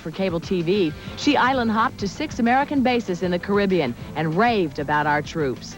For cable TV, she island hopped to 6 American bases in the Caribbean and raved about our troops.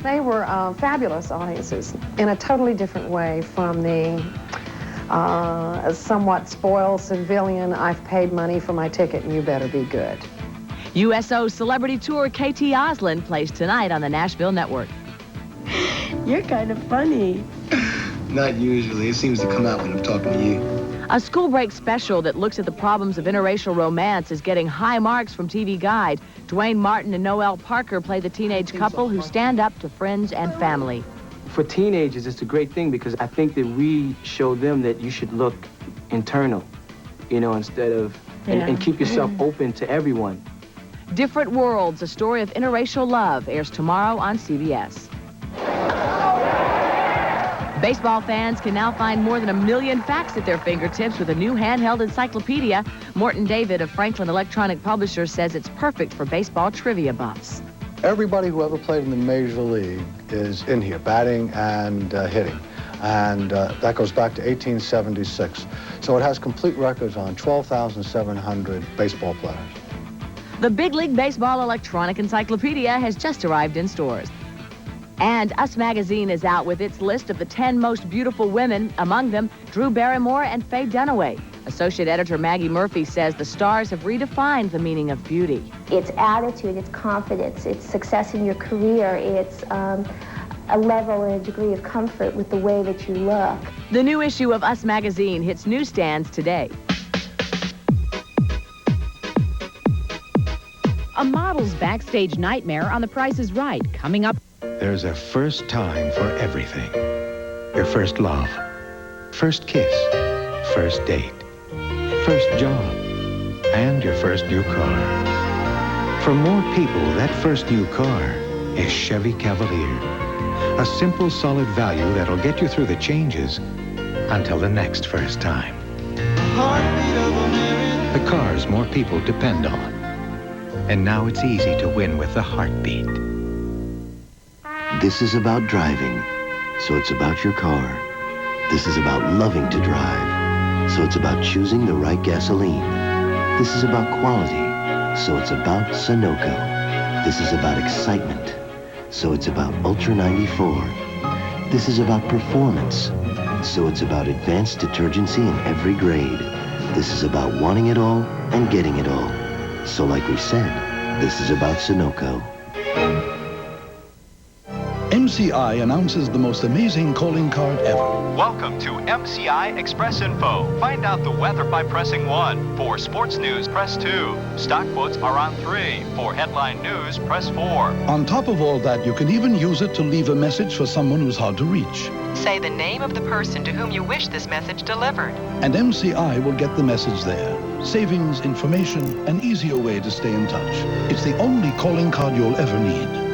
They were fabulous audiences in a totally different way from the somewhat spoiled civilian, I've paid money for my ticket and you better be good. USO Celebrity Tour KT Osland plays tonight on the Nashville Network. You're kind of funny. Not usually. It seems to come out when I'm talking to you. A school break special that looks at the problems of interracial romance is getting high marks from TV Guide. Dwayne Martin and Noel Parker play the teenage couple who stand up to friends and family. For teenagers, it's a great thing because I think that we show them that you should look internal, you know, instead of, and keep yourself open to everyone. Different Worlds, a story of interracial love, airs tomorrow on CBS. Baseball fans can now find more than 1 million facts at their fingertips with a new handheld encyclopedia. Morton David of Franklin Electronic Publishers says it's perfect for baseball trivia buffs. Everybody who ever played in the Major League is in here, batting and hitting. And that goes back to 1876. So it has complete records on 12,700 baseball players. The Big League Baseball Electronic Encyclopedia has just arrived in stores. And Us Magazine is out with its list of the 10 most beautiful women, among them Drew Barrymore and Faye Dunaway. Associate editor Maggie Murphy says the stars have redefined the meaning of beauty. It's attitude, it's confidence, it's success in your career, it's a level and a degree of comfort with the way that you look. The new issue of Us Magazine hits newsstands today. A model's backstage nightmare on The Price is Right, coming up. There's a first time for everything. Your first love, first kiss, first date, first job, and your first new car. For more people, that first new car is Chevy Cavalier. A simple, solid value that'll get you through the changes until the next first time. The cars more people depend on. And now it's easy to win with the Heartbeat. This is about driving, so it's about your car. This is about loving to drive, so it's about choosing the right gasoline. This is about quality, so it's about Sunoco. This is about excitement, so it's about Ultra 94. This is about performance, so it's about advanced detergency in every grade. This is about wanting it all and getting it all. So like we said, this is about Sunoco. MCI announces the most amazing calling card ever. Welcome to MCI Express Info. Find out the weather by pressing 1. For sports news, press 2. Stock quotes are on 3. For headline news, press 4. On top of all that, you can even use it to leave a message for someone who's hard to reach. Say the name of the person to whom you wish this message delivered. And MCI will get the message there. Savings, information, an easier way to stay in touch. It's the only calling card you'll ever need.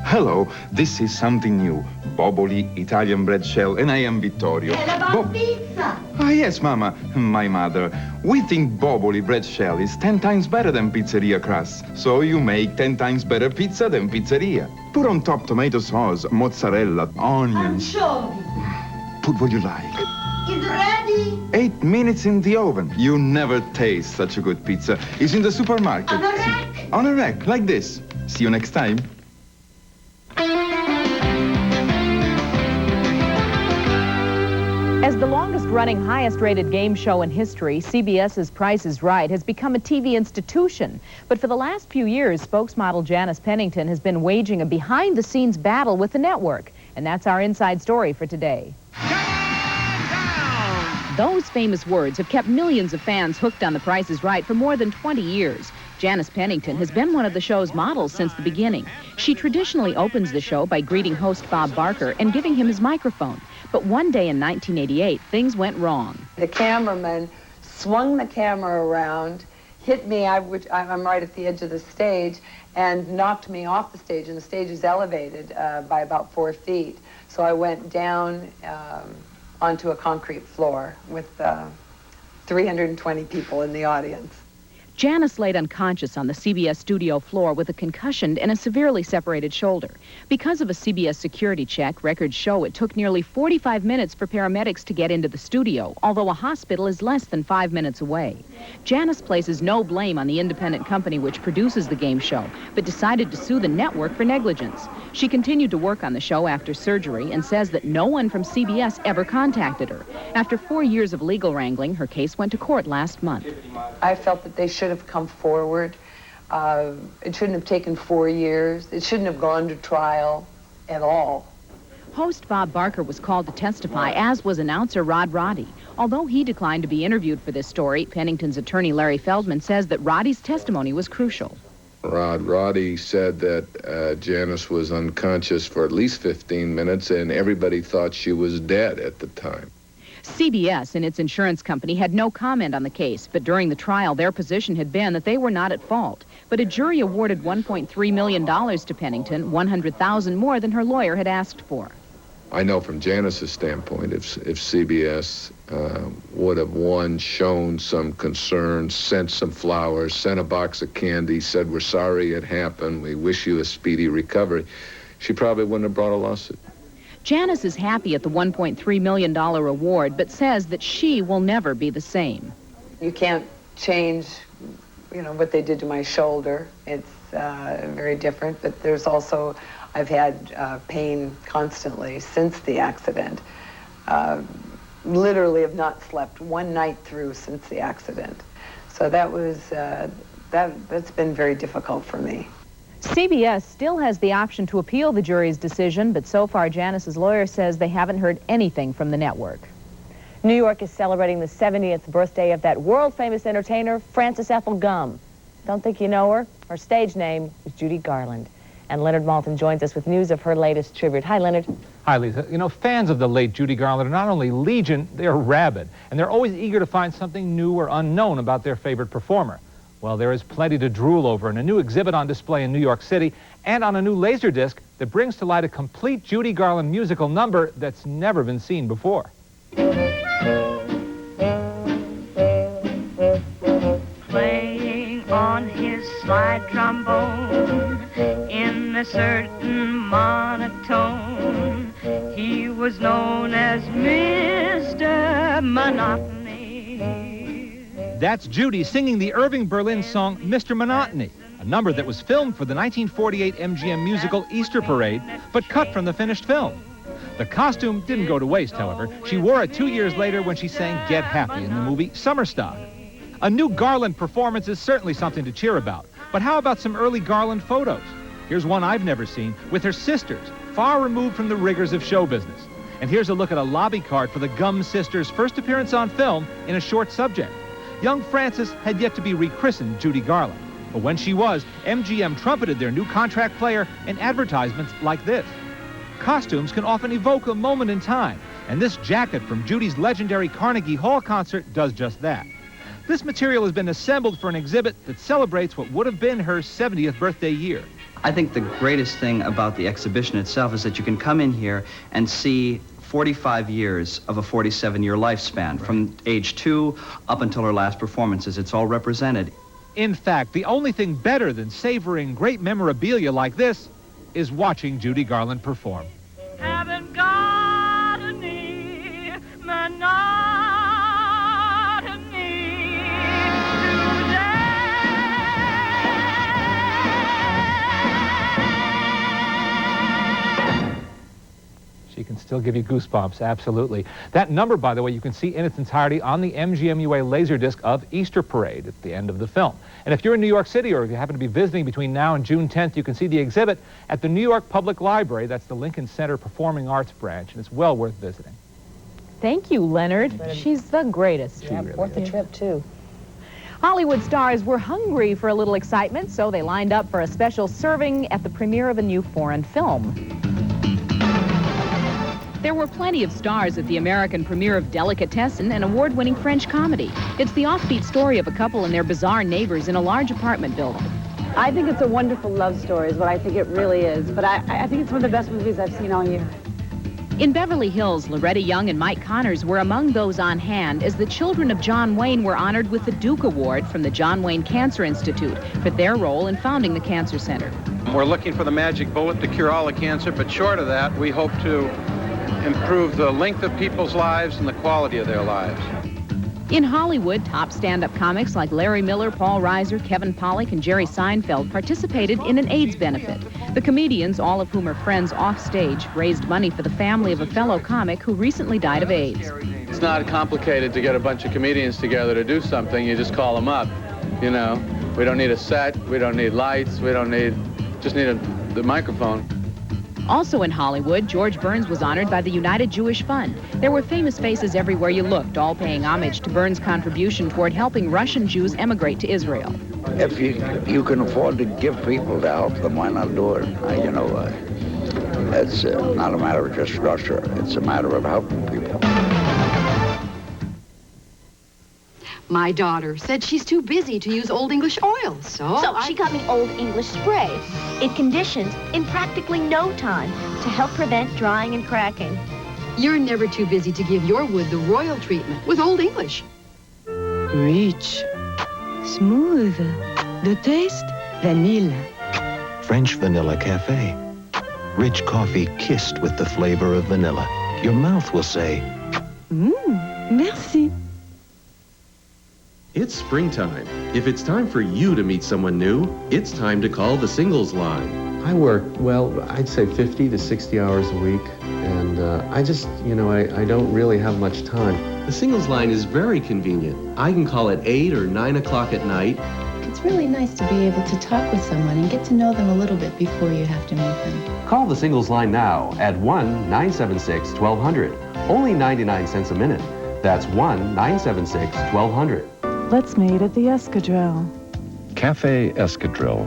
Hello, this is something new. Boboli Italian bread shell, and I am Vittorio. Pizza! Ah, yes, Mama, my mother. We think Boboli bread shell is 10 times better than pizzeria crust. So you make 10 times better pizza than pizzeria. Put on top tomato sauce, mozzarella, onions. Anchovy. Put what you like. It's ready. 8 minutes in the oven. You never taste such a good pizza. It's in the supermarket. On a rack. On a rack, like this. See you next time. As the longest-running, highest-rated game show in history, CBS's Price is Right has become a TV institution. But for the last few years, spokesmodel Janice Pennington has been waging a behind-the-scenes battle with the network. And that's our inside story for today. Those famous words have kept millions of fans hooked on The Price is Right for more than 20 years. Janice Pennington has been one of the show's models since the beginning. She traditionally opens the show by greeting host Bob Barker and giving him his microphone. But one day in 1988, things went wrong. The cameraman swung the camera around, hit me, I'm right at the edge of the stage, and knocked me off the stage, and the stage is elevated by about 4 feet. So I went down onto a concrete floor with 320 people in the audience. Janice laid unconscious on the CBS studio floor with a concussion and a severely separated shoulder. Because of a CBS security check, records show it took nearly 45 minutes for paramedics to get into the studio, although a hospital is less than 5 minutes away. Janice places no blame on the independent company which produces the game show, but decided to sue the network for negligence. She continued to work on the show after surgery and says that no one from CBS ever contacted her. After 4 years of legal wrangling, her case went to court last month. I felt that they should have come forward. It shouldn't have taken 4 years. It shouldn't have gone to trial at all. Host Bob Barker was called to testify, as was announcer Rod Roddy. Although he declined to be interviewed for this story, Pennington's attorney Larry Feldman says that Roddy's testimony was crucial. Roddy said that Janice was unconscious for at least 15 minutes, and everybody thought she was dead at the time. CBS and its insurance company had no comment on the case, but during the trial, their position had been that they were not at fault. But a jury awarded $1.3 million to Pennington, $100,000 more than her lawyer had asked for. I know from Janice's standpoint, if CBS would have, one, shown some concern, sent some flowers, sent a box of candy, said, "We're sorry it happened, we wish you a speedy recovery," she probably wouldn't have brought a lawsuit. Janice is happy at the $1.3 million award, but says that she will never be the same. You can't change, what they did to my shoulder. It's very different, but there's also, I've had pain constantly since the accident. Literally have not slept one night through since the accident. So that was, that's been very difficult for me. CBS still has the option to appeal the jury's decision, but so far Janice's lawyer says they haven't heard anything from the network. New York is celebrating the 70th birthday of that world-famous entertainer, Frances Ethel Gum. Don't think you know her? Her stage name is Judy Garland. And Leonard Maltin joins us with news of her latest tribute. Hi, Leonard. Hi, Lisa. Fans of the late Judy Garland are not only legion, they're rabid. And they're always eager to find something new or unknown about their favorite performer. Well, there is plenty to drool over in a new exhibit on display in New York City and on a new Laserdisc that brings to light a complete Judy Garland musical number that's never been seen before. Playing on his slide trombone in a certain monotone, he was known as Mr. Monotony. That's Judy singing the Irving Berlin song, Mr. Monotony, a number that was filmed for the 1948 MGM musical Easter Parade, but cut from the finished film. The costume didn't go to waste, however. She wore it 2 years later when she sang Get Happy in the movie Summer Stock. A new Garland performance is certainly something to cheer about, but how about some early Garland photos? Here's one I've never seen, with her sisters, far removed from the rigors of show business. And here's a look at a lobby card for the Gum sisters' first appearance on film in a short subject. Young Frances had yet to be rechristened Judy Garland, but when she was, MGM trumpeted their new contract player in advertisements like this. Costumes can often evoke a moment in time, and this jacket from Judy's legendary Carnegie Hall concert does just that. This material has been assembled for an exhibit that celebrates what would have been her 70th birthday year. I think the greatest thing about the exhibition itself is that you can come in here and see 45 years of a 47-year lifespan, from age 2 up until her last performances. It's all represented. In fact, the only thing better than savoring great memorabilia like this is watching Judy Garland perform. Haven't got any monotony She can still give you goosebumps, absolutely. That number, by the way, you can see in its entirety on the MGM UA Laserdisc of Easter Parade at the end of the film. And if you're in New York City or if you happen to be visiting between now and June 10th, you can see the exhibit at the New York Public Library. That's the Lincoln Center Performing Arts branch, and it's well worth visiting. Thank you, Leonard. She's the greatest. She really worth the trip, too. Hollywood stars were hungry for a little excitement, so they lined up for a special serving at the premiere of a new foreign film. There were plenty of stars at the American premiere of Delicatessen, an award-winning French comedy. It's the offbeat story of a couple and their bizarre neighbors in a large apartment building. I think it's a wonderful love story is what I think it really is, but I think it's one of the best movies I've seen all year. In Beverly Hills, Loretta Young and Mike Connors were among those on hand as the children of John Wayne were honored with the Duke Award from the John Wayne Cancer Institute for their role in founding the Cancer Center. We're looking for the magic bullet to cure all the cancer, but short of that, we hope to improve the length of people's lives and the quality of their lives. In Hollywood, top stand-up comics like Larry Miller, Paul Reiser, Kevin Pollak, and Jerry Seinfeld participated in an AIDS benefit. The comedians, all of whom are friends off stage, raised money for the family of a fellow comic who recently died of AIDS. It's not complicated to get a bunch of comedians together to do something. You just call them up, you know. We don't need a set, we don't need lights, just need the microphone. Also in Hollywood, George Burns was honored by the United Jewish Fund. There were famous faces everywhere you looked, all paying homage to Burns' contribution toward helping Russian Jews emigrate to Israel. If you can afford to give people to help them, why not do it? It's not a matter of just Russia. It's a matter of helping people. My daughter said she's too busy to use Old English oil, so she got me Old English spray. It conditions in practically no time to help prevent drying and cracking. You're never too busy to give your wood the royal treatment with Old English. Rich, smooth, the taste, vanilla. French Vanilla Cafe. Rich coffee kissed with the flavor of vanilla. Your mouth will say, Merci. It's springtime. If it's time for you to meet someone new, it's time to call the Singles Line. I work, well, I'd say 50 to 60 hours a week, and I don't really have much time. The Singles Line is very convenient. I can call at 8 or 9 o'clock at night. It's really nice to be able to talk with someone and get to know them a little bit before you have to meet them. Call the Singles Line now at 1-976-1200. Only 99 cents a minute. That's 1-976-1200. Let's meet at the Escadrille. Cafe Escadrille.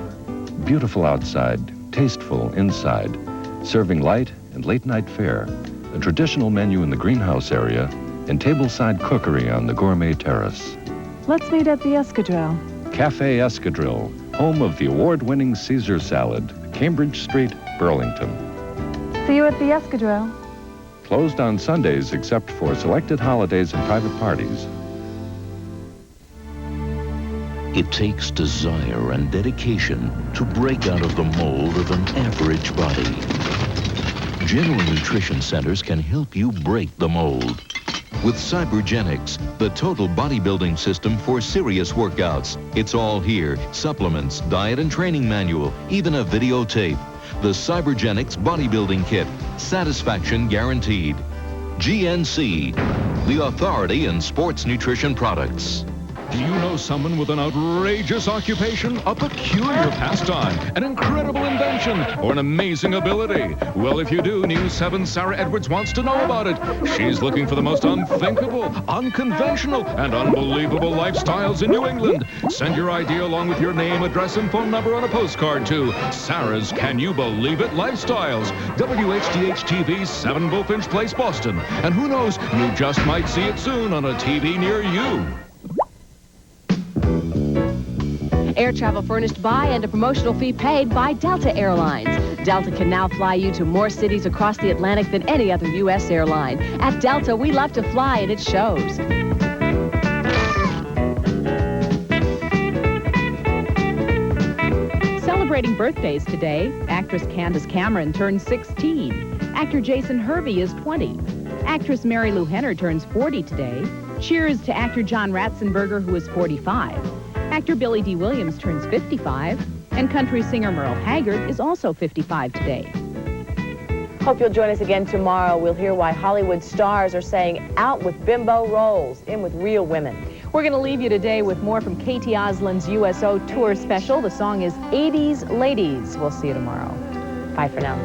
Beautiful outside, tasteful inside. Serving light and late-night fare. A traditional menu in the greenhouse area and tableside cookery on the gourmet terrace. Let's meet at the Escadrille. Cafe Escadrille, home of the award-winning Caesar salad, Cambridge Street, Burlington. See you at the Escadrille. Closed on Sundays except for selected holidays and private parties. It takes desire and dedication to break out of the mold of an average body. General Nutrition Centers can help you break the mold. With Cybergenics, the total bodybuilding system for serious workouts. It's all here. Supplements, diet and training manual, even a videotape. The Cybergenics Bodybuilding Kit. Satisfaction guaranteed. GNC, the authority in sports nutrition products. Do you know someone with an outrageous occupation, a peculiar pastime, an incredible invention, or an amazing ability? Well, if you do, News 7's Sarah Edwards wants to know about it. She's looking for the most unthinkable, unconventional, and unbelievable lifestyles in New England. Send your idea along with your name, address, and phone number on a postcard to Sarah's Can You Believe It Lifestyles, WHDH-TV, 7 Bullfinch Place, Boston. And who knows, you just might see it soon on a TV near you. Air travel furnished by and a promotional fee paid by Delta Airlines. Delta can now fly you to more cities across the Atlantic than any other U.S. airline. At Delta, we love to fly, and it shows. Celebrating birthdays today, actress Candace Cameron turns 16. Actor Jason Hervey is 20. Actress Mary Lou Henner turns 40 today. Cheers to actor John Ratzenberger, who is 45. Actor Billy D. Williams turns 55, and country singer Merle Haggard is also 55 today. Hope you'll join us again tomorrow. We'll hear why Hollywood stars are saying out with bimbo roles, in with real women. We're going to leave you today with more from Katie Osland's USO tour special. The song is 80s Ladies. We'll see you tomorrow. Bye for now.